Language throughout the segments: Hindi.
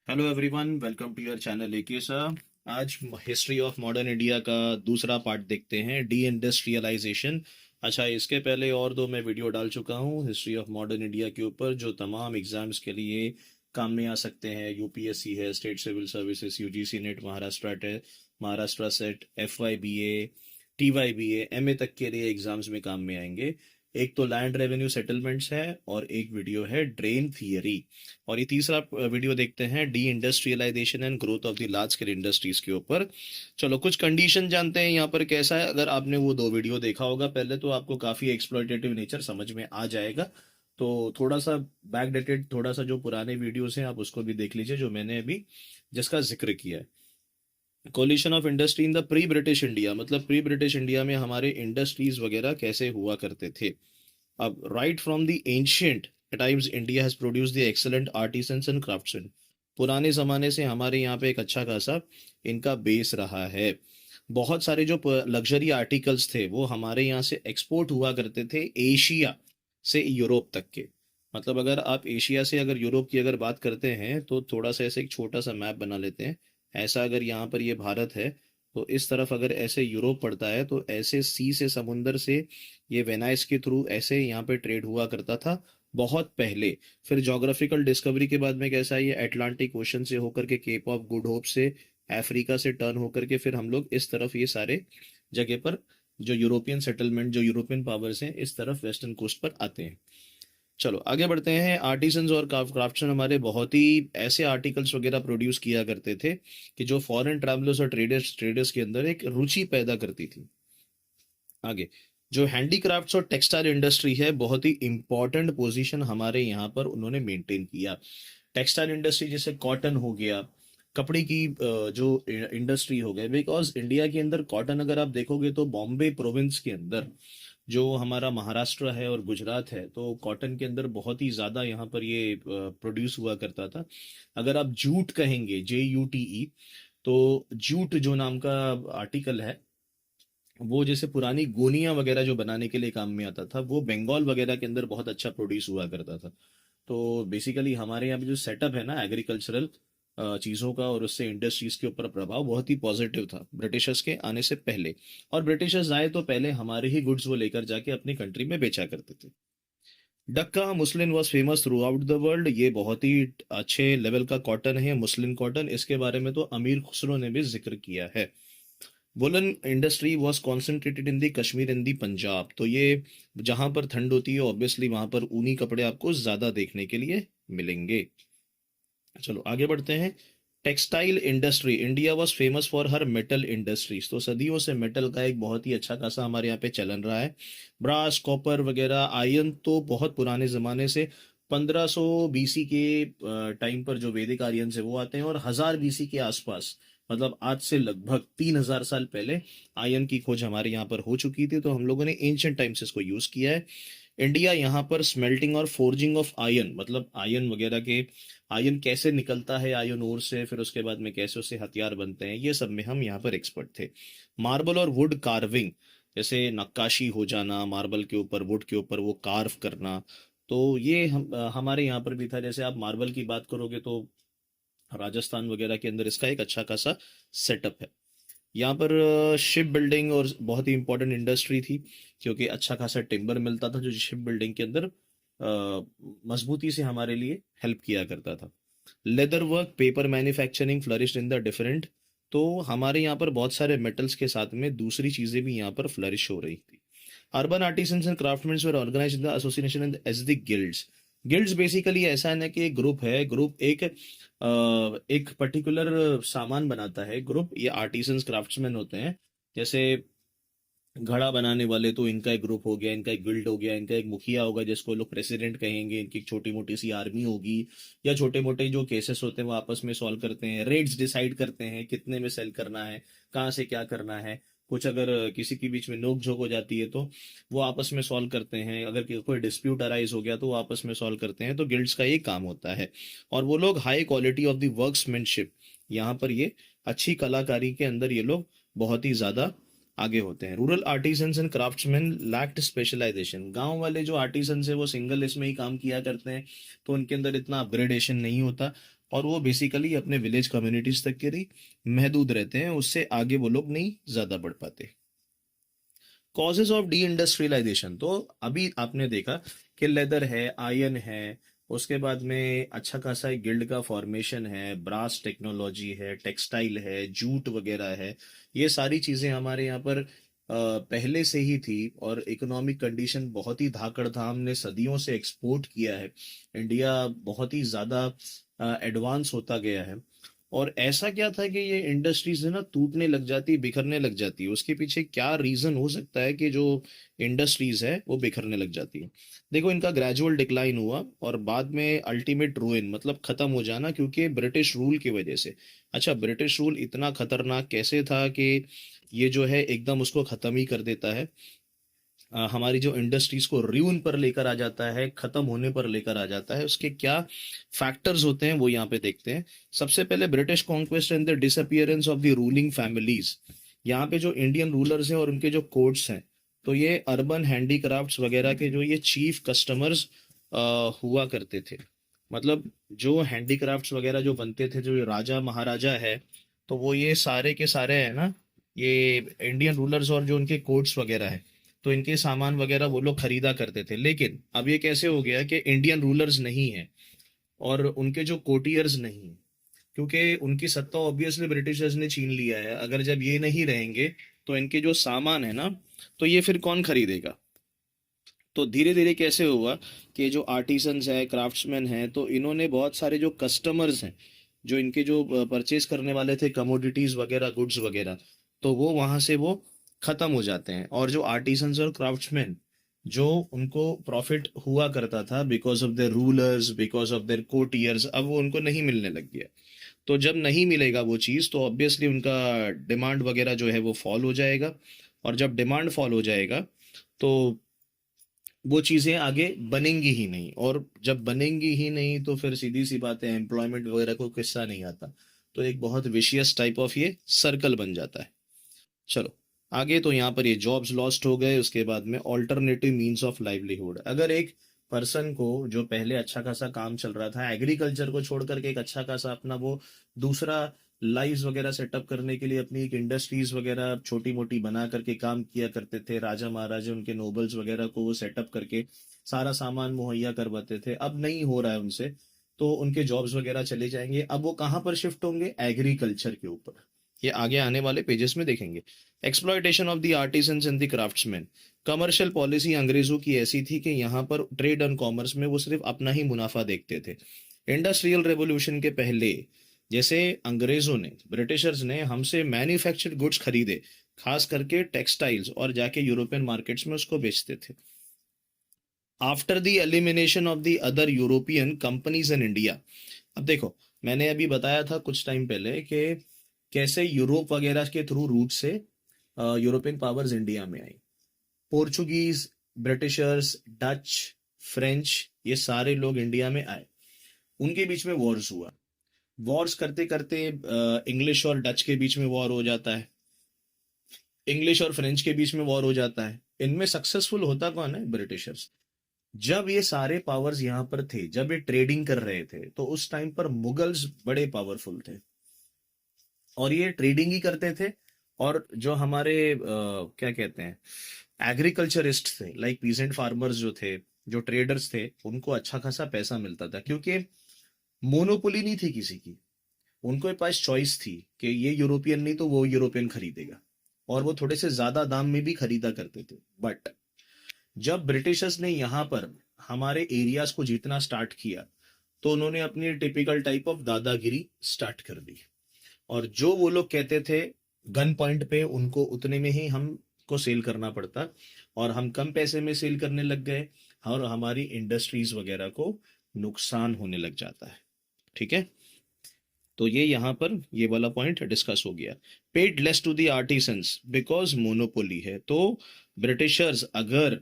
Hello everyone, welcome to your channel AK sir. आज हिस्ट्री ऑफ मॉडर्न इंडिया का दूसरा पार्ट देखते हैं, डी इंडस्ट्रियलाइजेशन। अच्छा, इसके पहले और दो मैं वीडियो डाल चुका हूँ हिस्ट्री ऑफ मॉडर्न इंडिया के ऊपर, जो तमाम एग्जाम्स के लिए काम में आ सकते हैं। यूपीएससी है, state civil services, UGC NET, Maharashtra SET, FYBA, TYBA, MA तक के लिए एग्जाम्स में काम में आएंगे। एक तो लैंड रेवेन्यू सेटलमेंट्स है और एक वीडियो है ड्रेन थियरी। और ये तीसरा वीडियो देखते हैं deindustrialization and growth of the large scale industries के ऊपर। चलो कुछ कंडीशन जानते हैं यहाँ पर कैसा है। अगर आपने वो दो वीडियो देखा होगा पहले, तो आपको काफी एक्सप्लॉयटेटिव नेचर समझ में आ जाएगा। तो थोड़ा सा बैकडेटेड, थोड़ा सा जो पुराने वीडियोस हैं आप उसको भी देख लीजिए, जो मैंने अभी जिसका जिक्र किया है। Collision of industry in the pre British India, मतलब प्री ब्रिटिश इंडिया में हमारे इंडस्ट्रीज वगैरह कैसे हुआ करते थे। अब right from the ancient times India has produced the excellent artisans and craftsman. पुराने जमाने से हमारे यहाँ पे एक अच्छा खासा इनका बेस रहा है। बहुत सारे जो लग्जरी आर्टिकल्स थे वो हमारे यहाँ से एक्सपोर्ट हुआ करते थे, एशिया से यूरोप तक के। मतलब अगर आप एशिया से अगर यूरोप की अगर बात करते हैं, तो थोड़ा सा ऐसे एक छोटा सा मैप बना लेते हैं। ऐसा अगर यहाँ पर ये भारत है, तो इस तरफ अगर ऐसे यूरोप पड़ता है, तो ऐसे सी से, समुंदर से ये वेनाइस के थ्रू ऐसे यहाँ पे ट्रेड हुआ करता था बहुत पहले। फिर जोग्राफिकल डिस्कवरी के बाद में कैसा है, ये अटलांटिक ओशन से होकर के, केप ऑफ गुड होप से, अफ्रीका से टर्न होकर के फिर हम लोग इस तरफ ये सारे जगह पर जो यूरोपियन सेटलमेंट, जो यूरोपियन पावर्स हैं, इस तरफ वेस्टर्न कोस्ट पर आते हैं। चलो आगे बढ़ते हैं। आर्टिसंस और क्राफ्ट्समैन हमारे बहुत ही ऐसे आर्टिकल्स वगैरह प्रोड्यूस किया करते थे कि जो फॉरेन ट्रैवलर्स और ट्रेडर्स के अंदर एक रुचि पैदा करती थी। आगे जो हैंडीक्राफ्ट्स और टेक्सटाइल इंडस्ट्री है, बहुत ही इंपॉर्टेंट पोजीशन हमारे यहाँ पर उन्होंने मेंटेन किया। टेक्सटाइल इंडस्ट्री जैसे कॉटन हो गया, कपड़े की जो इंडस्ट्री हो गई, बिकॉज इंडिया के अंदर कॉटन अगर आप देखोगे तो बॉम्बे प्रोविंस के अंदर जो हमारा महाराष्ट्र है और गुजरात है, तो कॉटन के अंदर बहुत ही ज्यादा यहाँ पर ये प्रोड्यूस हुआ करता था। अगर आप जूट कहेंगे, JUTE, तो जूट जो नाम का आर्टिकल है, वो जैसे पुरानी गोनियां वगैरह जो बनाने के लिए काम में आता था, वो बंगाल वगैरह के अंदर बहुत अच्छा प्रोड्यूस हुआ करता था। तो बेसिकली हमारे यहाँ पे जो सेटअप है ना एग्रीकल्चरल चीज़ों का, और उससे इंडस्ट्रीज के ऊपर प्रभाव बहुत ही पॉजिटिव था ब्रिटिशर्स के आने से पहले। और ब्रिटिशर्स आए तो पहले हमारे ही गुड्स वो लेकर जाके अपनी कंट्री में बेचा करते थे। Dacca muslin was famous throughout the world. ये बहुत ही अच्छे लेवल का कॉटन है, मुस्लिन कॉटन। इसके बारे में तो अमीर खुसरो ने भी जिक्र किया है। Woollen industry was concentrated in the Kashmir in the Punjab. तो ये जहां पर ठंड होती है, ऑब्वियसली वहां पर ऊनी कपड़े आपको ज्यादा देखने के लिए मिलेंगे। चलो आगे बढ़ते हैं। Textile industry, India was famous for her metal industries. तो सदियों से मेटल का एक बहुत ही अच्छा खासा हमारे यहाँ पे चलन रहा है। ब्रास, कॉपर वगैरह, आयरन तो बहुत पुराने जमाने से 1500 BC के टाइम पर जो वैदिक आर्यन है वो आते हैं, और 1000 BC के आसपास, मतलब आज से लगभग 3000 साल पहले आयरन की खोज हमारे यहाँ पर हो चुकी थी। तो हम लोगों ने एंशियंट टाइम से इसको यूज किया है। इंडिया यहाँ पर स्मेल्टिंग और फोर्जिंग ऑफ आयरन, मतलब आयरन वगैरह के, आयरन कैसे निकलता है आयरन ओर से, फिर उसके बाद में कैसे उससे हथियार बनते हैं, ये सब में हम यहाँ पर एक्सपर्ट थे। मार्बल और वुड कार्विंग, जैसे नक्काशी हो जाना मार्बल के ऊपर, वुड के ऊपर वो कार्व करना, तो ये हमारे यहाँ पर भी था। जैसे आप मार्बल की बात करोगे तो राजस्थान वगैरह के अंदर इसका एक अच्छा खासा सेटअप है। यहाँ पर शिप बिल्डिंग और बहुत ही इंपॉर्टेंट इंडस्ट्री थी, क्योंकि अच्छा खासा टिम्बर मिलता था, जो शिप बिल्डिंग के अंदर मजबूती से हमारे लिए हेल्प किया करता था। Leather work, paper manufacturing flourished in the different. तो हमारे यहाँ पर बहुत सारे मेटल्स के साथ में दूसरी चीजें भी यहाँ पर फ्लरिश हो रही थी। Urban artisans and craftsman were organized in the association and as the guilds. Guilds basically ऐसा है ना कि एक ग्रुप है, ग्रुप एक पर्टिकुलर सामान बनाता है ग्रुप। ये आर्टिसंस क्राफ्ट्समैन होते हैं। जैसे घड़ा बनाने वाले, तो इनका एक ग्रुप हो गया, इनका एक गिल्ड हो गया, इनका एक मुखिया होगा जिसको लोग प्रेसिडेंट कहेंगे, इनकी एक छोटी मोटी सी आर्मी होगी, या छोटे मोटे जो केसेस होते हैं वो आपस में सॉल्व करते हैं, रेट्स डिसाइड करते हैं कितने में सेल करना है, कहाँ से क्या करना है। कुछ अगर किसी के बीच में नोक झोंक हो जाती है तो वो आपस में सॉल्व करते हैं। अगर कोई डिस्प्यूट अराइज हो गया तो वो आपस में सॉल्व करते हैं। तो गिल्ड्स का ये काम होता है। और वो लोग high quality of the workmanship, यहाँ पर ये अच्छी कलाकारी के अंदर ये लोग बहुत ही ज्यादा आगे होते हैं। Rural artisans and craftsman lacked specialization. गांव वाले जो आर्टिसंस है वो सिंगल इसमें ही काम किया करते हैं, तो उनके अंदर इतना अपग्रेडेशन नहीं होता। और वो बेसिकली अपने विलेज कम्युनिटीज तक के ही महदूद रहते हैं, उससे आगे वो लोग नहीं ज्यादा बढ़ पाते। कॉजेज ऑफ डी इंडस्ट्रियलाइजेशन, तो अभी आपने देखा कि लेदर है, आयरन है, उसके बाद में अच्छा खासा एक गिल्ड का फॉर्मेशन है, ब्रास टेक्नोलॉजी है, टेक्सटाइल है, जूट वगैरह है। ये सारी चीजें हमारे यहाँ पर पहले से ही थी, और इकोनॉमिक कंडीशन बहुत ही धाकड़ था, हमने सदियों से एक्सपोर्ट किया है। इंडिया बहुत ही ज्यादा एडवांस होता गया है। और ऐसा क्या था कि ये इंडस्ट्रीज है ना टूटने लग जाती, बिखरने लग जाती है, उसके पीछे क्या रीजन हो सकता है कि जो इंडस्ट्रीज है वो बिखरने लग जाती है? देखो, इनका ग्रेजुअल डिक्लाइन हुआ और बाद में अल्टीमेट रूइन, मतलब खत्म हो जाना, क्योंकि ब्रिटिश रूल की वजह से। अच्छा, ब्रिटिश रूल इतना खतरनाक कैसे था कि ये जो है एकदम उसको खत्म ही कर देता है, हमारी जो इंडस्ट्रीज को र्यून पर लेकर आ जाता है, खत्म होने पर लेकर आ जाता है। उसके क्या फैक्टर्स होते हैं वो यहाँ पे देखते हैं। सबसे पहले British conquest and the disappearance of the ruling families. यहाँ पे जो इंडियन रूलर्स हैं और उनके जो कोर्ट्स हैं, तो ये अर्बन हैंडीक्राफ्ट्स वगैरह के जो ये चीफ कस्टमर्स हुआ करते थे। मतलब जो हैंडीक्राफ्ट्स वगैरह जो बनते थे, जो ये राजा महाराजा है, तो वो ये सारे के सारे है ना, ये इंडियन रूलर्स और जो उनके कोर्ट्स वगैरह है, तो इनके सामान वगैरह वो लोग खरीदा करते थे। लेकिन अब ये कैसे हो गया कि इंडियन रूलर्स नहीं है और उनके जो कोटियर्स नहीं है, क्योंकि उनकी सत्ता ऑब्वियसली ब्रिटिशर्स ने छीन लिया है। अगर जब ये नहीं रहेंगे तो इनके जो सामान है ना, तो ये फिर कौन खरीदेगा? तो धीरे धीरे कैसे हुआ कि जो आर्टिसंस है, क्राफ्ट्समैन हैं, तो इन्होंने बहुत सारे जो कस्टमर्स हैं, जो इनके जो परचेज करने वाले थे कमोडिटीज वगैरह, गुड्स वगैरह, तो वो वहां से वो खत्म हो जाते हैं। और जो आर्टिसंस और क्राफ्ट्समैन, जो उनको प्रॉफिट हुआ करता था because of their rulers, because of their courtiers, अब वो उनको नहीं मिलने लग गया। तो जब नहीं मिलेगा वो चीज़, तो ऑब्वियसली उनका डिमांड वगैरह जो है वो फॉल हो जाएगा। और जब डिमांड फॉल हो जाएगा, तो वो चीज़ें आगे बनेंगी ही नहीं, और जब बनेंगी ही नहीं तो फिर सीधी सी बात है, एम्प्लॉयमेंट वगैरह को किस्सा नहीं आता। तो एक बहुत विशियस टाइप ऑफ ये सर्कल बन जाता है। चलो आगे, तो यहाँ पर ये जॉब्स लॉस्ट हो गए, उसके बाद में ऑल्टरनेटिव मींस ऑफ लाइवलीहुड। अगर एक पर्सन को, जो पहले अच्छा खासा काम चल रहा था, एग्रीकल्चर को छोड़ करके एक अच्छा खासा अपना वो दूसरा लाइव्स वगैरह सेटअप करने के लिए अपनी एक इंडस्ट्रीज वगैरह छोटी मोटी बना करके काम किया करते थे, राजा महाराजा उनके नोबल्स वगैरह को वो सेटअप करके सारा सामान मुहैया करवाते थे, अब नहीं हो रहा है उनसे। तो उनके जॉब्स वगैरह चले जाएंगे। अब वो कहाँ पर शिफ्ट होंगे? एग्रीकल्चर के ऊपर। ये आगे आने वाले पेजेस में देखेंगे। Exploitation of the artisans and the craftsman. Commercial policy अंग्रेजों की ऐसी थी कि यहाँ पर ट्रेड एंड कॉमर्स में वो सिर्फ अपना ही मुनाफा देखते थे। इंडस्ट्रियल रेवोल्यूशन के पहले, जैसे अंग्रेजों ने, ब्रिटिशर्स ने हमसे मैन्युफैक्चर्ड गुड्स खरीदे, खास करके टेक्सटाइल्स, और जाके यूरोपियन मार्केट्स में उसको बेचते थे। After the elimination of the other European companies in India. अब देखो, मैंने अभी बताया था कुछ टाइम पहले कि कैसे यूरोप वगैरह के थ्रू रूट से यूरोपियन पावर्स इंडिया में आई। पोर्चुगीज, ब्रिटिशर्स, डच, फ्रेंच, ये सारे लोग इंडिया में आए। उनके बीच में वॉर्स हुआ। वॉर्स करते करते इंग्लिश और डच के बीच में वॉर हो जाता है, इंग्लिश और फ्रेंच के बीच में वॉर हो जाता है। इनमें सक्सेसफुल होता कौन है? ब्रिटिशर्स। जब ये सारे पावर्स यहाँ पर थे, जब ये ट्रेडिंग कर रहे थे, तो उस टाइम पर मुगल्स बड़े पावरफुल थे, और ये ट्रेडिंग ही करते थे। और जो हमारे क्या कहते हैं, एग्रीकल्चरिस्ट थे, लाइक पीजेंट फार्मर्स जो थे, जो ट्रेडर्स थे, उनको अच्छा खासा पैसा मिलता था, क्योंकि मोनोपोली नहीं थी किसी की। उनको पास चॉइस थी कि ये यूरोपियन नहीं तो वो यूरोपियन खरीदेगा, और वो थोड़े से ज्यादा दाम में भी खरीदा करते थे। बट जब ब्रिटिशर्स ने यहाँ पर हमारे एरियाज को जीतना स्टार्ट किया, तो उन्होंने अपनी टिपिकल टाइप ऑफ दादागिरी स्टार्ट कर दी। और जो वो लोग कहते थे गन पॉइंट पे, उनको उतने में ही हमको सेल करना पड़ता, और हम कम पैसे में सेल करने लग गए, और हमारी इंडस्ट्रीज वगैरह को नुकसान होने लग जाता है। ठीक है, तो ये यहाँ पर ये वाला पॉइंट डिस्कस हो गया। Paid less to the artisans because monopoly है। तो ब्रिटिशर्स अगर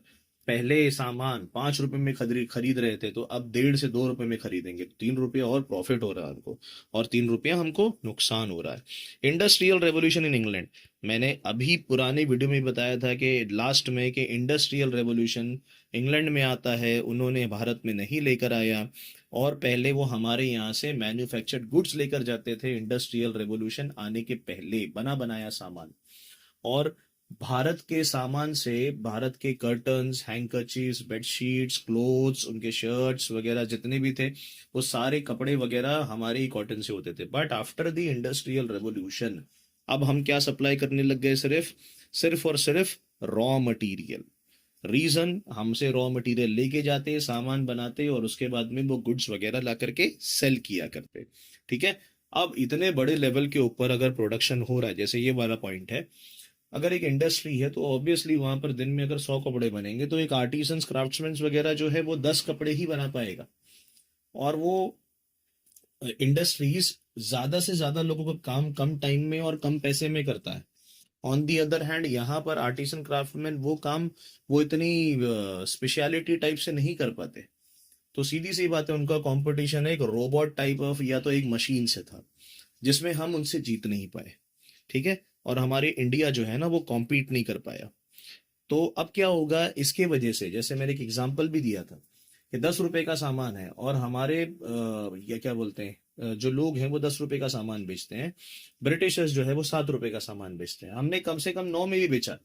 पहले सामान 5 रुपए में खरीद रहे थे, तो अब 1.5 से 2 रुपए में खरीदेंगे, 3 रुपया और प्रॉफिट हो रहा है उनको, और 3 रुपया हमको नुकसान हो रहा है। Industrial revolution in England. मैंने अभी पुराने वीडियो में बताया था कि लास्ट में कि इंडस्ट्रियल रेवोल्यूशन इंग्लैंड में आता है, उन्होंने भारत में नहीं लेकर आया। और पहले वो हमारे यहाँ से मैन्युफैक्चर्ड गुड्स लेकर जाते थे इंडस्ट्रियल रेवोल्यूशन आने के पहले, बना बनाया सामान। और भारत के सामान से भारत के कर्टन्स, हैंकरचीफ्स, बेडशीट्स, क्लोथ्स, उनके शर्ट्स वगैरह जितने भी थे, वो सारे कपड़े वगैरह हमारे ही कॉटन से होते थे। But after the industrial revolution अब हम क्या सप्लाई करने लग गए? सिर्फ सिर्फ और सिर्फ रॉ मटेरियल। रीजन, हमसे रॉ मटेरियल लेके जाते, सामान बनाते और उसके बाद में वो गुड्स वगैरह ला करके सेल किया करते। ठीक है। अब इतने बड़े लेवल के ऊपर अगर प्रोडक्शन हो रहा है, जैसे ये वाला पॉइंट है, अगर एक इंडस्ट्री है तो ऑब्वियसली वहां पर दिन में अगर 100 कपड़े बनेंगे तो एक आर्टिसंस, क्राफ्ट्समैन वगैरह जो है वो 10 कपड़े ही बना पाएगा। और वो इंडस्ट्रीज ज्यादा से ज्यादा लोगों का काम कम टाइम में और कम पैसे में करता है। ऑन दी अदर हैंड यहाँ पर आर्टिसन क्राफ्टमैन वो काम वो इतनी स्पेशलिटी टाइप से नहीं कर पाते। तो सीधी सी बात है, उनका कंपटीशन एक रोबोट टाइप ऑफ या तो एक मशीन से था, जिसमें हम उनसे जीत नहीं पाए। ठीक है। और हमारे इंडिया जो है ना वो कॉम्पीट नहीं कर पाया। तो अब क्या होगा इसके वजह से? जैसे मैंने एक एग्जांपल भी दिया था कि 10 रुपए का सामान है और हमारे या क्या बोलते हैं, जो लोग हैं वो 10 रुपए का सामान बेचते हैं। ब्रिटिशर्स जो है वो 7 रुपए का सामान बेचते हैं। हमने कम से कम 9 में भी बेचा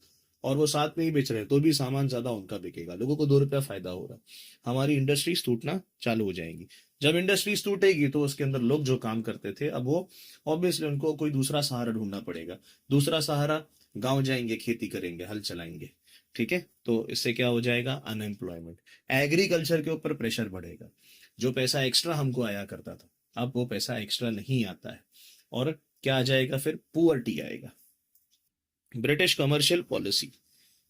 और वो 7 में ही बेच रहे हैं, तो भी सामान ज्यादा उनका बिकेगा, लोगों को 2 रुपया फायदा हो रहा है। हमारी इंडस्ट्रीज टूटना चालू हो जाएंगी। जब इंडस्ट्रीज टूटेगी तो उसके अंदर लोग जो काम करते थे, अब वो ऑब्वियसली उनको कोई दूसरा सहारा ढूंढना पड़ेगा। दूसरा सहारा, गांव जाएंगे, खेती करेंगे, हल चलाएंगे। ठीक है। तो इससे क्या हो जाएगा? अनएम्प्लॉयमेंट। एग्रीकल्चर के ऊपर प्रेशर बढ़ेगा। जो पैसा एक्स्ट्रा हमको आया करता था, अब वो पैसा एक्स्ट्रा नहीं आता है। और क्या आ जाएगा फिर? पुअर्टी आएगा। ब्रिटिश कमर्शियल पॉलिसी,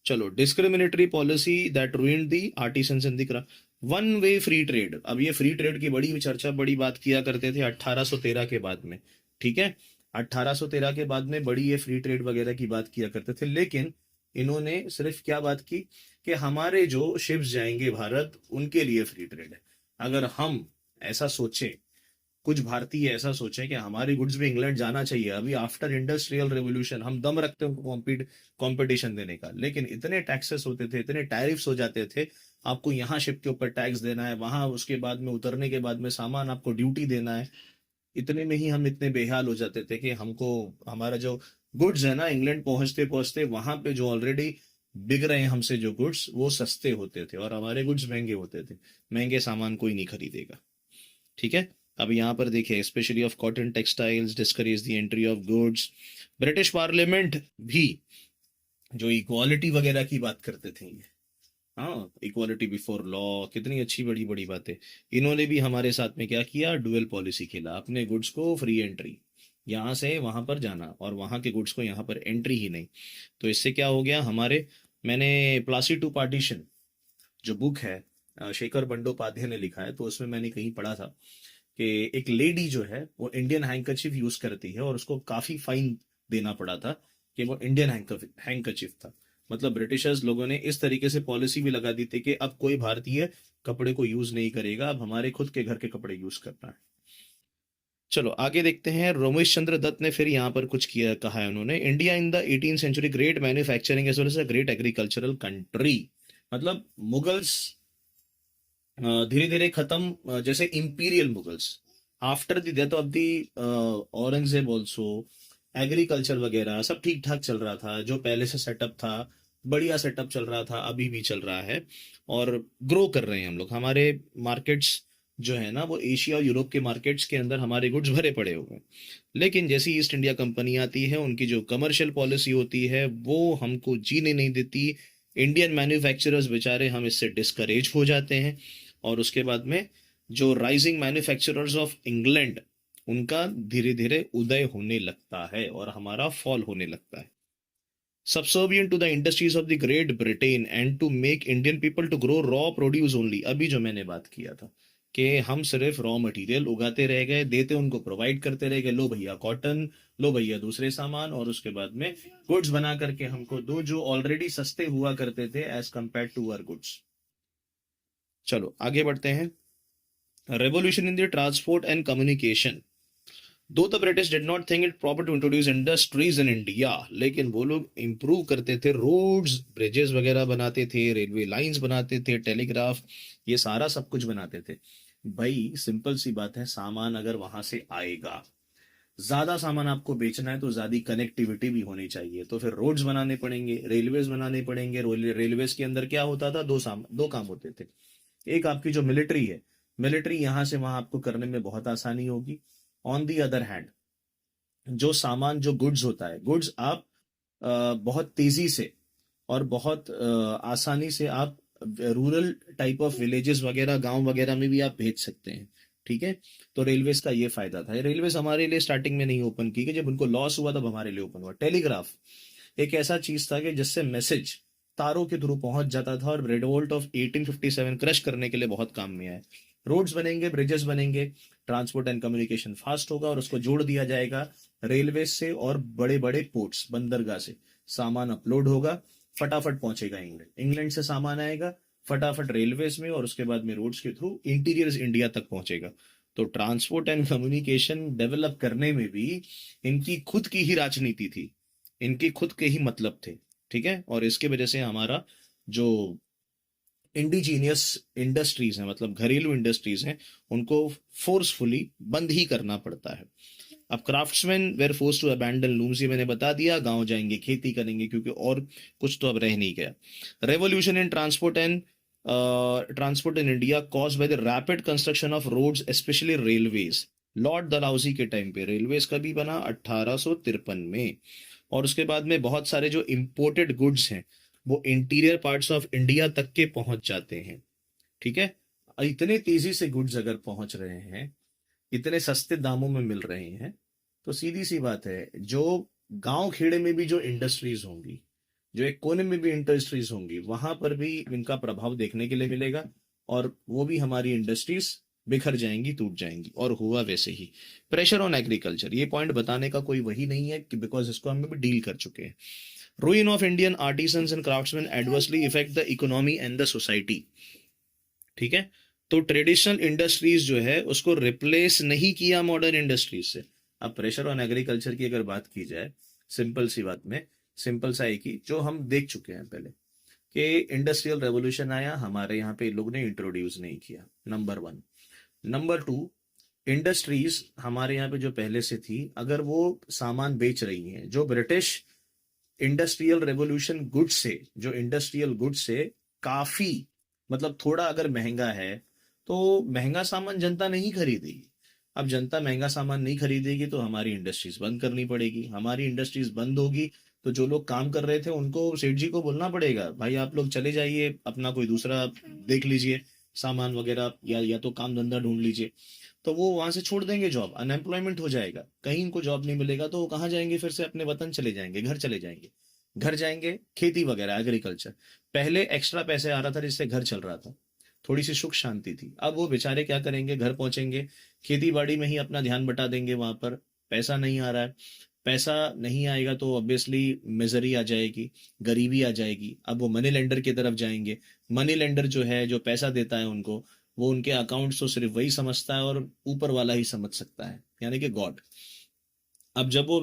चलो, discriminatory policy that ruined the artisans in the craft. One way free trade. अब ये फ्री ट्रेड की बड़ी चर्चा, बड़ी बात किया करते थे 1813 के बाद में। ठीक है। 1813 के बाद में बड़ी ये फ्री ट्रेड वगैरह की बात किया करते थे, लेकिन इन्होंने सिर्फ क्या बात की कि हमारे जो शिप्स जाएंगे भारत, उनके लिए फ्री ट्रेड है। अगर हम ऐसा सोचें, कुछ भारतीय ऐसा सोचें कि हमारे गुड्स भी इंग्लैंड जाना चाहिए, अभी आफ्टर इंडस्ट्रियल रेवोल्यूशन हम दम रखते हैं उनको कंपटीशन देने का, लेकिन इतने टैक्सेस होते थे, इतने टैरिफ्स हो जाते थे, आपको यहाँ शिप के ऊपर टैक्स देना है, वहां उसके बाद में उतरने के बाद में सामान आपको ड्यूटी देना है। इतने में ही हम इतने बेहाल हो जाते थे कि हमको हमारा जो गुड्स है ना, इंग्लैंड पहुंचते पहुंचते वहां पे जो ऑलरेडी बिक रहे हैं हमसे जो गुड्स, वो सस्ते होते थे और हमारे गुड्स महंगे होते थे। महंगे सामान कोई नहीं खरीदेगा। ठीक है। अब यहाँ पर देखिए, specially of cotton textiles discourage the entry of goods. British parliament भी जो इक्वालिटी वगैरह की बात करते थे ये, हाँ, इक्वालिटी बिफोर लॉ, कितनी अच्छी बड़ी बड़ी बातें, इन्होंने भी हमारे साथ में क्या किया? डुअल पॉलिसी खेला। अपने गुड्स को फ्री एंट्री, यहाँ से वहां पर जाना और वहां के गुड्स को यहाँ पर एंट्री ही नहीं। तो इससे क्या हो गया हमारे, मैंने प्लासी टू पार्टीशन जो बुक है, शेखर बंडोपाध्याय ने लिखा है, तो उसमें मैंने कहीं पढ़ा था कि एक लेडी जो है वो इंडियन हैंकरचीफ यूज करती है और उसको काफी फाइन देना पड़ा था कि वो इंडियन हैंकरचीफ था। मतलब ब्रिटिशर्स लोगों ने इस तरीके से पॉलिसी भी लगा दी थी कि अब कोई भारतीय कपड़े को यूज नहीं करेगा, अब हमारे खुद के घर के कपड़े यूज करना है। चलो आगे देखते हैं। रोमेश चंद्र दत्त ने फिर यहाँ पर कुछ किया, कहा है उन्होंने, India in the 18th century great manufacturing as well as a great agricultural country. मतलब मुगल्स धीरे धीरे खत्म, जैसे imperial Mughals after the death of the Aurangzeb also, agriculture वगैरह सब ठीक ठाक चल रहा था। जो पहले से सेटअप था, बढ़िया सेटअप चल रहा था, अभी भी चल रहा है और ग्रो कर रहे हैं हम लोग। हमारे मार्केट्स जो है ना वो एशिया और यूरोप के मार्केट्स के अंदर हमारे गुड्स भरे पड़े हुए हैं। लेकिन जैसी ईस्ट इंडिया कंपनी आती है, उनकी जो कमर्शियल पॉलिसी होती है वो हमको जीने नहीं देती। इंडियन मैन्युफैक्चरर्स बेचारे, हम इससे डिस्करेज हो जाते हैं। और उसके बाद में जो राइजिंग मैन्युफैक्चरर्स ऑफ इंग्लैंड, उनका धीरे धीरे उदय होने लगता है और हमारा फॉल होने लगता है। Subservient to the industries of the Great Britain and to make Indian people to grow raw produce only। अभी जो मैंने बात किया था कि हम सिर्फ रॉ मटेरियल उगाते रह गए, देते उनको, प्रोवाइड करते रह गए, लो भैया कॉटन, लो भैया दूसरे सामान, और उसके बाद में गुड्स बना करके हमको दो जो ऑलरेडी सस्ते हुआ करते थे as compare to our goods. चलो आगे बढ़ते हैं। Revolution in the transport and communication. Though the British did not think it proper to introduce industries in India, लेकिन वो लोग इंप्रूव करते थे, रोड्स ब्रिजेस वगैरह बनाते थे, रेलवे लाइंस बनाते थे, टेलीग्राफ, ये सारा सब कुछ बनाते थे। भाई सिंपल सी बात है, सामान अगर वहां से आएगा, ज्यादा सामान आपको बेचना है तो ज्यादा कनेक्टिविटी भी होनी चाहिए, तो फिर रोड्स बनाने पड़ेंगे, रेलवेज बनाने पड़ेंगे। रेलवेज के अंदर क्या होता था, दो काम होते थे। एक आपकी जो मिलिट्री है, मिलिट्री यहां से वहां आपको करने में बहुत आसानी होगी। ऑन दी अदर हैंड, जो सामान जो गुड्स होता है, गुड्स आप बहुत तेजी से और बहुत आसानी से आप रूरल टाइप ऑफ विलेजेस वगैरह, गांव वगैरह में भी आप भेज सकते हैं। ठीक है, तो रेलवेज का ये फायदा था। रेलवेज हमारे लिए स्टार्टिंग में नहीं ओपन की गई, जब उनको लॉस हुआ तब हमारे लिए ओपन हुआ। टेलीग्राफ एक ऐसा चीज था कि जिससे मैसेज तारों के थ्रू पहुंच जाता था, और रिवोल्ट ऑफ 1857 क्रश करने के लिए बहुत काम में आया। रोड्स बनेंगे, ब्रिजेस बनेंगे, ट्रांसपोर्ट एंड कम्युनिकेशन फास्ट होगा, और उसको जोड़ दिया जाएगा रेलवे से और बड़े बड़े पोर्ट्स, बंदरगाह से सामान अपलोड होगा, फटाफट पहुंचेगा इंग्लैंड, इंग्लैंड से सामान आएगा फटाफट रेलवेज में, और उसके बाद में रोड्स के थ्रू इंटीरियर इंडिया तक पहुंचेगा। तो ट्रांसपोर्ट एंड कम्युनिकेशन डेवलप करने में भी इनकी खुद की ही राजनीति थी, इनकी खुद के ही मतलब थे। ठीक है, और इसके वजह से हमारा जो इंडिजीनियस इंडस्ट्रीज हैं, मतलब घरेलू इंडस्ट्रीज हैं, उनको फोर्सफुली बंद ही करना पड़ता है। अब craftsman were force to abandon looms, ये मैंने बता दिया, गांव जाएंगे खेती करेंगे, क्योंकि और कुछ तो अब रह नहीं गया। Revolution in transport in India caused by the rapid construction of roads, specially railways. Lord Dalhousie के टाइम पे रेलवेज का भी बना 1853 में, और उसके बाद में बहुत सारे जो इंपोर्टेड गुड्स हैं वो इंटीरियर पार्ट्स ऑफ इंडिया तक के पहुंच जाते हैं। ठीक है, इतने तेजी से गुड्स अगर पहुंच रहे हैं, इतने सस्ते दामों में मिल रहे हैं, तो सीधी सी बात है, जो गांव खेड़े में भी जो इंडस्ट्रीज होंगी, जो एक कोने में भी इंडस्ट्रीज होंगी, वहां पर भी इनका प्रभाव देखने के लिए मिलेगा, और वो भी हमारी इंडस्ट्रीज बिखर जाएंगी, टूट जाएंगी। और हुआ वैसे ही। प्रेशर ऑन एग्रीकल्चर, ये पॉइंट बताने का कोई वही नहीं है कि बिकॉज इसको हम भी डील कर चुके हैं। Ruin of Indian artisans and craftsman adversely effect the economy and the society. ठीक है, तो ट्रेडिशनल इंडस्ट्रीज जो है उसको रिप्लेस नहीं किया मॉडर्न इंडस्ट्रीज से। अब प्रेशर ऑन एग्रीकल्चर की अगर बात की जाए, सिंपल सी बात में, सिंपल सा एक ही जो हम देख चुके हैं पहले, कि इंडस्ट्रियल रेवोल्यूशन आया, हमारे यहाँ पे लोग ने इंट्रोड्यूस नहीं किया, number one. Number two, industries हमारे यहाँ पे जो पहले से थी, अगर वो सामान बेच रही हैं, जो ब्रिटिश इंडस्ट्रियल रेवोल्यूशन गुड्स से, जो इंडस्ट्रियल गुड्स से काफी, मतलब थोड़ा अगर महंगा है, तो महंगा सामान जनता नहीं खरीदेगी। अब जनता महंगा सामान नहीं खरीदेगी तो हमारी इंडस्ट्रीज बंद करनी पड़ेगी, हमारी इंडस्ट्रीज बंद होगी तो जो लोग काम कर रहे थे उनको, सेठ जी को बोलना पड़ेगा, भाई आप लोग चले जाइए, अपना कोई दूसरा देख लीजिए सामान वगैरह, या तो काम धंधा ढूंढ लीजिए। तो वो वहां से छोड़ देंगे जॉब, अनएम्प्लॉयमेंट हो जाएगा, कहीं इनको जॉब नहीं मिलेगा, तो वो कहाँ जाएंगे, फिर से अपने वतन चले जाएंगे, घर चले जाएंगे। घर जाएंगे, खेती वगैरह, एग्रीकल्चर, पहले एक्स्ट्रा पैसे आ रहा था जिससे घर चल रहा था, थोड़ी सी सुख शांति थी। अब वो बेचारे क्या करेंगे, घर पहुंचेंगे, खेती बाड़ी में ही अपना ध्यान बटा देंगे, वहां पर पैसा नहीं आ रहा है। पैसा नहीं आएगा तो ऑब्वियसली मिजरी आ जाएगी, गरीबी आ जाएगी। अब वो मनी लेंडर की तरफ जाएंगे। मनी लेंडर जो है, जो पैसा देता है उनको, वो उनके अकाउंट तो सिर्फ वही समझता है, और ऊपर वाला ही समझ सकता है, यानी कि गॉड। अब जब वो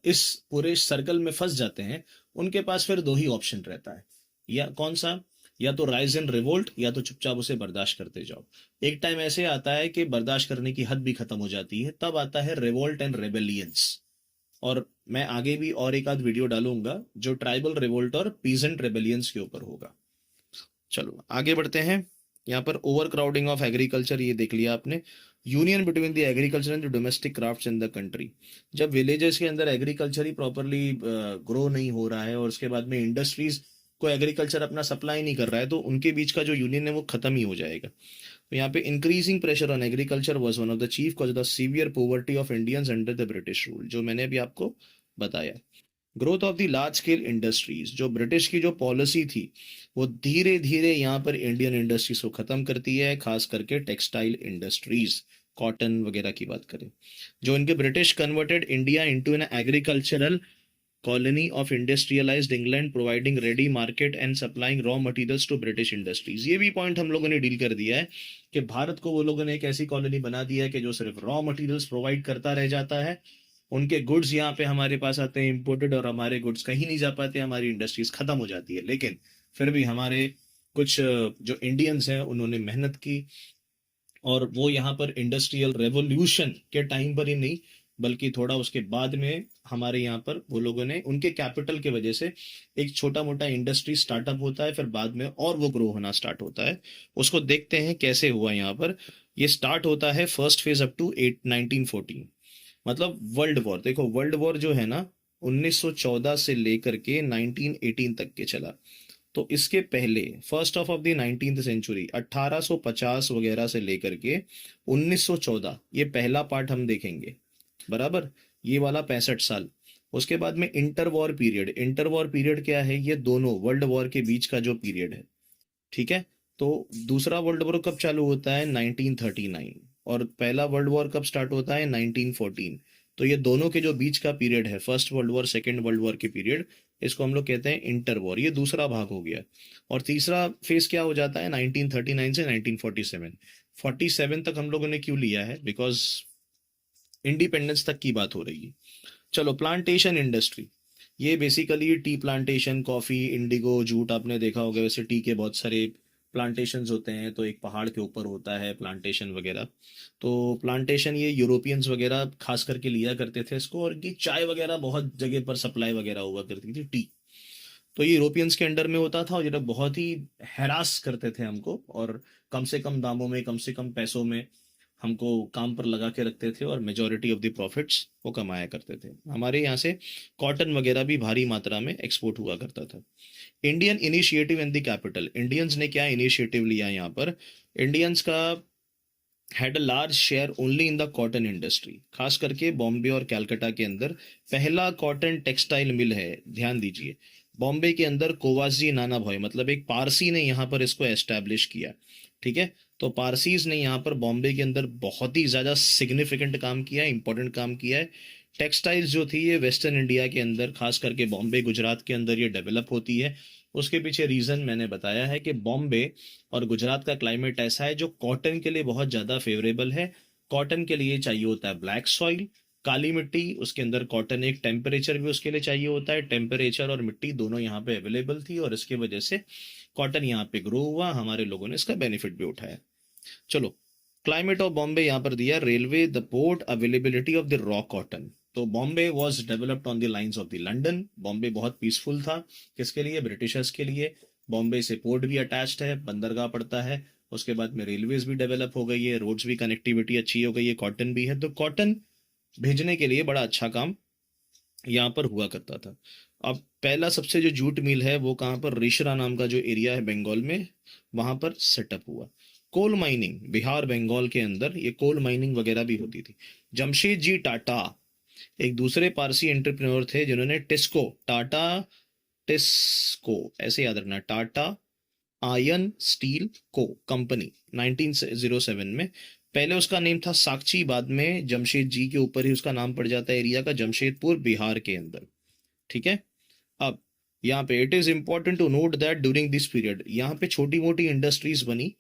इस पूरे सर्कल में फंस जाते हैं, उनके पास फिर दो ही ऑप्शन रहता है, या कौन सा, या तो राइज एंड रिवोल्ट, या तो चुपचाप उसे बर्दाश्त करते जाओ। एक टाइम ऐसे आता है कि बर्दाश्त करने की हद भी खत्म हो जाती है, तब आता है रिवोल्ट एंड रेबेलियंस। और मैं आगे भी और एक आध वीडियो डालूंगा जो ट्राइबल रिवोल्ट और पीजेंट रेबेलियंस के ऊपर होगा। चलो आगे बढ़ते हैं। यहाँ पर ओवर क्राउडिंग ऑफ एग्रीकल्चर, ये देख लिया आपने। Union between the agriculture and the domestic crafts in the country, जब विलेजेस के अंदर एग्रीकल्चर ही प्रॉपरली ग्रो नहीं हो रहा है, और उसके बाद में इंडस्ट्रीज को एग्रीकल्चर अपना सप्लाई नहीं कर रहा है, तो उनके बीच का जो यूनियन है वो खत्म ही हो जाएगा। तो यहाँ पे increasing pressure on agriculture was one of the chief cause of the severe poverty of Indians under the British rule, जो मैंने अभी आपको बताया। Growth of the large scale industries, जो ब्रिटिश की जो पॉलिसी थी, वो धीरे धीरे यहाँ पर इंडियन इंडस्ट्रीज को खत्म करती है, खास करके टेक्सटाइल इंडस्ट्रीज, कॉटन वगैरह की बात करें। जो इनके British converted India into an agricultural colony of industrialized England, providing ready market and supplying raw materials to British industries. ये भी पॉइंट हम लोगों ने डील कर दिया है कि भारत को वो लोगों ने एक ऐसी कॉलोनी बना दिया है कि जो सिर्फ रॉ मटेरियल्स प्रोवाइड करता रह जाता है, उनके गुड्स यहाँ पे हमारे पास आते हैं इंपोर्टेड, और हमारे गुड्स कहीं नहीं जा पाते, हमारी इंडस्ट्रीज खत्म हो जाती है। लेकिन फिर भी हमारे कुछ जो इंडियंस हैं उन्होंने मेहनत की, और वो यहाँ पर इंडस्ट्रियल रेवोल्यूशन के टाइम पर ही नहीं, बल्कि थोड़ा उसके बाद में हमारे यहाँ पर वो लोगों ने उनके कैपिटल की वजह से एक छोटा मोटा इंडस्ट्री स्टार्टअप होता है, फिर बाद में और वो ग्रो होना स्टार्ट होता है। उसको देखते हैं कैसे हुआ यहाँ पर। ये स्टार्ट होता है फर्स्ट फेज अप टू 1914, मतलब वर्ल्ड वॉर। देखो वर्ल्ड वॉर जो है ना 1914 से लेकर के 1918 तक के चला। तो इसके पहले first of the 19th century 1850 वगैरह से लेकर के 1914, ये पहला पार्ट हम देखेंगे, बराबर, ये वाला 65 साल। उसके बाद में inter war period. Inter war period क्या है? ये दोनों वर्ल्ड वॉर के बीच का जो पीरियड है, ठीक है। तो दूसरा वर्ल्ड वॉर कब चालू होता है? 1939। और पहला वर्ल्ड वॉर कब स्टार्ट होता है? 1914। तो ये दोनों के जो बीच का पीरियड है, first world war second world war के पीरियड, इसको हम लोग कहते हैं इंटर वॉर। ये दूसरा भाग हो गया। और तीसरा फेज क्या हो जाता है? 1939 से 1947। 47 तक हम लोगों ने क्यों लिया है? बिकॉज इंडिपेंडेंस तक की बात हो रही है। चलो, प्लांटेशन इंडस्ट्री। ये basically tea plantation, coffee, Indigo, jute, आपने देखा होगा वैसे टी के बहुत सारे प्लांटेशंस होते हैं, तो एक पहाड़ के ऊपर होता है प्लांटेशन वगैरह। तो प्लांटेशन ये यूरोपियंस वगैरह खास करके लिया करते थे इसको, और ये चाय वगैरह बहुत जगह पर सप्लाई वगैरह हुआ करती थी, टी। तो ये यूरोपियंस के अंडर में होता था, और ये लोग बहुत ही हैरास करते थे हमको, और कम से कम दामों में, कम से कम पैसों में हमको काम पर लगा के रखते थे, और मेजॉरिटी ऑफ द प्रॉफिट्स वो कमाया करते थे। हमारे यहाँ से कॉटन वगैरह भी भारी मात्रा में एक्सपोर्ट हुआ करता था। Indian initiative in the capital. Indians ने क्या इनिशिएटिव लिया यहाँ पर? इंडियंस का had a large share only in the cotton industry. खास करके बॉम्बे और कैलकाटा के अंदर पहला कॉटन टेक्सटाइल मिल है, ध्यान दीजिए, बॉम्बे के अंदर कोवाजी नाना भॉय, मतलब एक पारसी ने यहाँ पर इसको एस्टैब्लिश किया, ठीक है। तो पारसीज ने यहाँ पर बॉम्बे के अंदर बहुत ही ज्यादा सिग्निफिकेंट काम किया है, इंपॉर्टेंट काम किया है। टेक्सटाइल्स जो थी ये वेस्टर्न इंडिया के अंदर, खास करके बॉम्बे गुजरात के अंदर ये डेवलप होती है। उसके पीछे रीजन मैंने बताया है कि बॉम्बे और गुजरात का क्लाइमेट ऐसा है जो कॉटन के लिए बहुत ज्यादा फेवरेबल है। कॉटन के लिए चाहिए होता है ब्लैक सॉइल, काली मिट्टी, उसके अंदर कॉटन, एक टेम्परेचर भी उसके लिए चाहिए होता है। टेम्परेचर और मिट्टी दोनों यहाँ पे अवेलेबल थी, और इसकी वजह से कॉटन यहाँ पे ग्रो हुआ, हमारे लोगों ने इसका बेनिफिट भी उठाया। चलो, क्लाइमेट ऑफ बॉम्बे यहाँ पर दिया, railway, the port, availability of the raw cotton. तो Bombay was developed on the lines of the London. Bombay बहुत पीसफुल था, किसके लिए? ब्रिटिशर्स के लिए। बॉम्बे से पोर्ट भी अटैच्ड है, बंदरगाह पड़ता है। उसके बाद में रेलवेज भी डेवलप हो गई है, रोड्स भी, कनेक्टिविटी अच्छी हो गई है, कॉटन भी है, तो कॉटन भेजने के लिए बड़ा अच्छा काम यहाँ पर हुआ करता था। अब पहला सबसे जो जूट मिल है वो कहाँ पर? रिशरा नाम का जो एरिया है बंगाल में, वहां पर सेटअप हुआ। कोल माइनिंग, बिहार बंगाल के अंदर ये कोल माइनिंग वगैरह भी होती थी। जमशेद जी टाटा एक दूसरे पारसी एंटरप्रेन्योर थे जिन्होंने टिस्को, टाटा टिस्को ऐसे याद रखना, टाटा आयन स्टील को कंपनी 1907 में। पहले उसका नेम था साक्षी, बाद में जमशेद जी के ऊपर ही उसका नाम पड़ जाता है एरिया का, जमशेदपुर, बिहार के अंदर, ठीक है। अब यहाँ पे it is important to note that during this period यहाँ पे छोटी मोटी इंडस्ट्रीज बनी।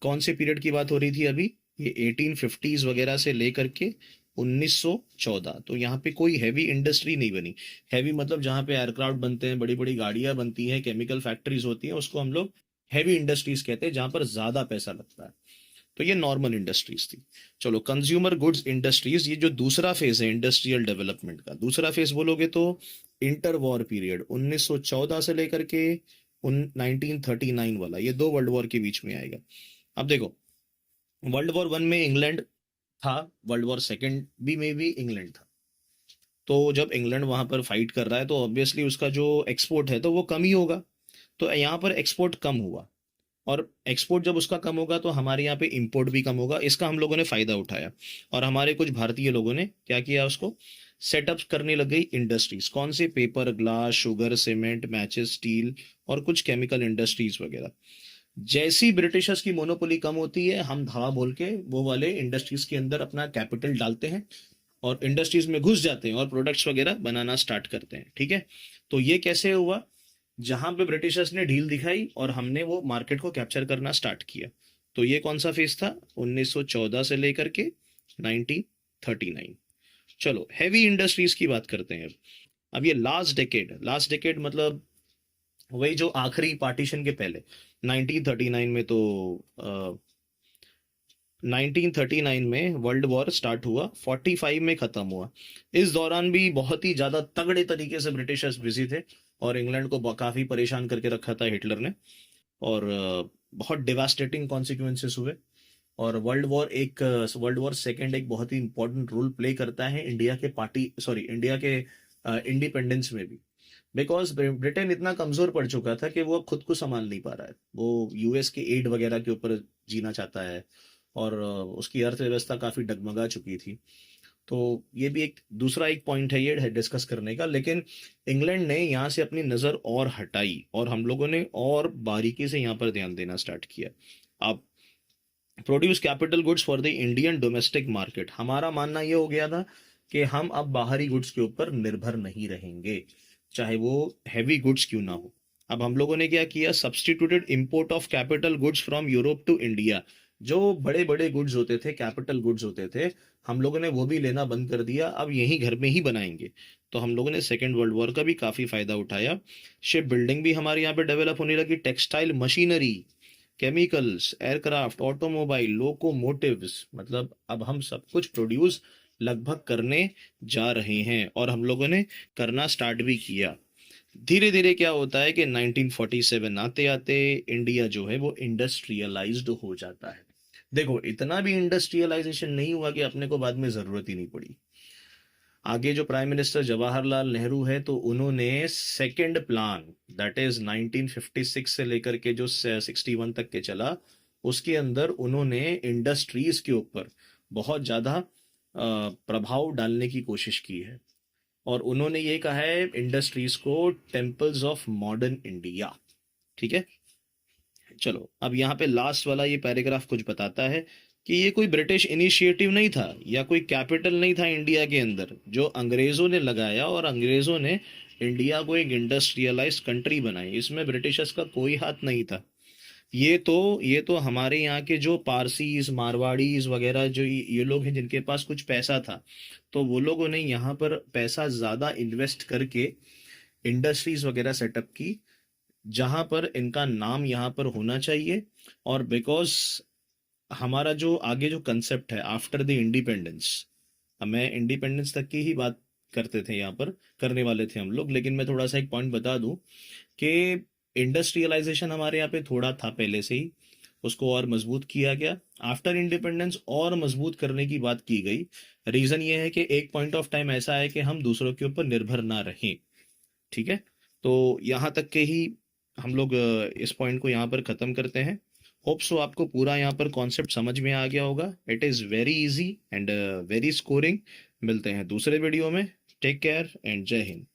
कौन से पीरियड की बात हो रही थी अभी? ये 1850s वगैरह से लेकर के 1914। तो यहाँ पे कोई हैवी इंडस्ट्री नहीं बनी। हैवी मतलब जहाँ पे एयरक्राफ्ट बनते हैं, बड़ी बड़ी गाड़ियां बनती हैं, केमिकल फैक्ट्रीज होती हैं, उसको हम लोग हैवी इंडस्ट्रीज कहते हैं, जहां पर ज्यादा पैसा लगता है। तो ये नॉर्मल इंडस्ट्रीज थी। चलो, कंज्यूमर गुड्स इंडस्ट्रीज, ये जो दूसरा फेज है इंडस्ट्रियल डेवलपमेंट का, दूसरा फेज बोलोगे तो इंटर वॉर पीरियड 1914 से लेकर के 1939 वाला, ये दो वर्ल्ड वॉर के बीच में आएगा। अब देखो, वर्ल्ड वॉर वन में इंग्लैंड था, वर्ल्ड वॉर सेकेंड में भी इंग्लैंड था। तो जब इंग्लैंड वहां पर फाइट कर रहा है तो ऑब्वियसली उसका जो एक्सपोर्ट है तो वो कम ही होगा। तो यहाँ पर एक्सपोर्ट कम हुआ, और एक्सपोर्ट जब उसका कम होगा तो हमारे यहाँ पे इंपोर्ट भी कम होगा। इसका हम लोगों ने फायदा उठाया, और हमारे कुछ भारतीय लोगों ने क्या किया, उसको सेटअप करने लग गई इंडस्ट्रीज। कौन से? Paper, glass, sugar, cement, matches, steel, और कुछ केमिकल इंडस्ट्रीज वगैरह। जैसी ब्रिटिशर्स की मोनोपोली कम होती है, हम धावा बोल के वो वाले इंडस्ट्रीज के अंदर अपना कैपिटल डालते हैं, और इंडस्ट्रीज में घुस जाते हैं, और प्रोडक्ट्स वगैरह बनाना स्टार्ट करते हैं, ठीक है। तो ये कैसे हुआ? जहां पे ब्रिटिशर्स ने ढील दिखाई और हमने वो मार्केट को कैप्चर करना स्टार्ट किया। तो ये कौन सा फेज था? 1914 से लेकर के 1939। चलो, हैवी इंडस्ट्रीज की बात करते हैं अब ये लास्ट डेकेड, लास्ट डेकेड मतलब वही जो आखिरी पार्टीशन के पहले, 1939 में तो 1939 में वर्ल्ड वॉर स्टार्ट हुआ, 45 में खत्म हुआ। इस दौरान भी बहुत ही ज्यादा तगड़े तरीके से ब्रिटिशर्स बिजी थे और इंग्लैंड को काफी परेशान करके रखा था हिटलर ने। और बहुत डिवास्टेटिंग कॉन्सिक्वेंसेस हुए। और वर्ल्ड वॉर सेकेंड एक बहुत ही इंपॉर्टेंट रोल प्ले करता है इंडिया के इंडिपेंडेंस में भी। बिकॉज ब्रिटेन इतना कमजोर पड़ चुका था कि वो अब खुद को संभाल नहीं पा रहा है, वो यूएस के एड वगैरह के ऊपर जीना चाहता है। और उसकी अर्थव्यवस्था काफी डगमगा चुकी थी। तो ये भी एक पॉइंट है ये डिस्कस करने का। लेकिन इंग्लैंड ने यहाँ से अपनी नजर और हटाई और हम लोगों ने और बारीकी से यहाँ पर ध्यान देना स्टार्ट किया। अब produce capital goods for the Indian domestic market, हमारा मानना ये हो गया था कि हम अब बाहरी गुड्स के ऊपर निर्भर नहीं रहेंगे, चाहे वो हैवी गुड्स क्यों ना हो। अब हम लोगों ने क्या किया, substituted import of capital goods from Europe to India. जो बड़े बड़े गुड्स होते थे, कैपिटल गुड्स होते थे, हम लोगों ने वो भी लेना बंद कर दिया, अब यही घर में ही बनाएंगे। तो हम लोगों ने सेकेंड वर्ल्ड वॉर का भी काफी फायदा उठाया। शिप बिल्डिंग भी हमारे यहाँ पे डेवलप होने लगी, textile machinery, chemicals, aircraft, automobile, locomotives, मतलब अब हम सब कुछ प्रोड्यूस लगभग करने जा रहे हैं और हम लोगों ने करना स्टार्ट भी किया। धीरे धीरे क्या होता है कि 1947 आते आते इंडिया जो है वो इंडस्ट्रियलाइज्ड हो जाता है। देखो, इतना भी इंडस्ट्रियलाइजेशन नहीं हुआ कि अपने को बाद में जरूरत ही नहीं पड़ी। आगे जो प्राइम मिनिस्टर जवाहरलाल नेहरू है, तो उन्होंने सेकंड प्लान, दैट इज 1956 से लेकर के जो 61 तक के चला, उसके अंदर उन्होंने इंडस्ट्रीज के ऊपर बहुत ज्यादा प्रभाव डालने की कोशिश की है। और उन्होंने ये कहा है इंडस्ट्रीज को टेम्पल्स ऑफ मॉडर्न इंडिया। ठीक है, चलो अब यहाँ पे लास्ट वाला ये पैराग्राफ कुछ बताता है कि ये कोई ब्रिटिश इनिशिएटिव नहीं था या कोई कैपिटल नहीं था इंडिया के अंदर, जो अंग्रेजों ने लगाया और अंग्रेजों ने इंडिया को एक इंडस्ट्रियलाइज कंट्री बनाई। इसमें ब्रिटिशर्स का कोई हाथ नहीं था। ये तो हमारे यहाँ के जो पारसीज, मारवाड़ीज वगैरह, जो ये लोग हैं जिनके पास कुछ पैसा था, तो वो लोगों ने यहाँ पर पैसा ज्यादा इन्वेस्ट करके इंडस्ट्रीज वगैरह सेटअप की, जहां पर इनका नाम यहाँ पर होना चाहिए। और बिकॉज हमारा जो आगे जो कंसेप्ट है आफ्टर द इंडिपेंडेंस, मैं इंडिपेंडेंस तक की ही बात करते थे यहाँ पर, करने वाले थे हम लोग, लेकिन मैं थोड़ा सा एक पॉइंट बता दूं कि इंडस्ट्रियलाइजेशन हमारे यहाँ पे थोड़ा था पहले से ही, उसको और मजबूत किया गया। आफ्टर इंडिपेंडेंस और मजबूत करने की बात की गई। रीजन ये है कि एक पॉइंट ऑफ टाइम ऐसा है कि हम दूसरों के ऊपर निर्भर ना रहें। ठीक है, तो यहाँ तक के ही हम लोग इस पॉइंट को यहाँ पर ख़त्म करते हैं। होप सो आपको पूरा यहाँ पर कॉन्सेप्ट समझ में आ गया होगा। It is very easy and very scoring. मिलते हैं दूसरे वीडियो में। टेक केयर एंड जय हिंद।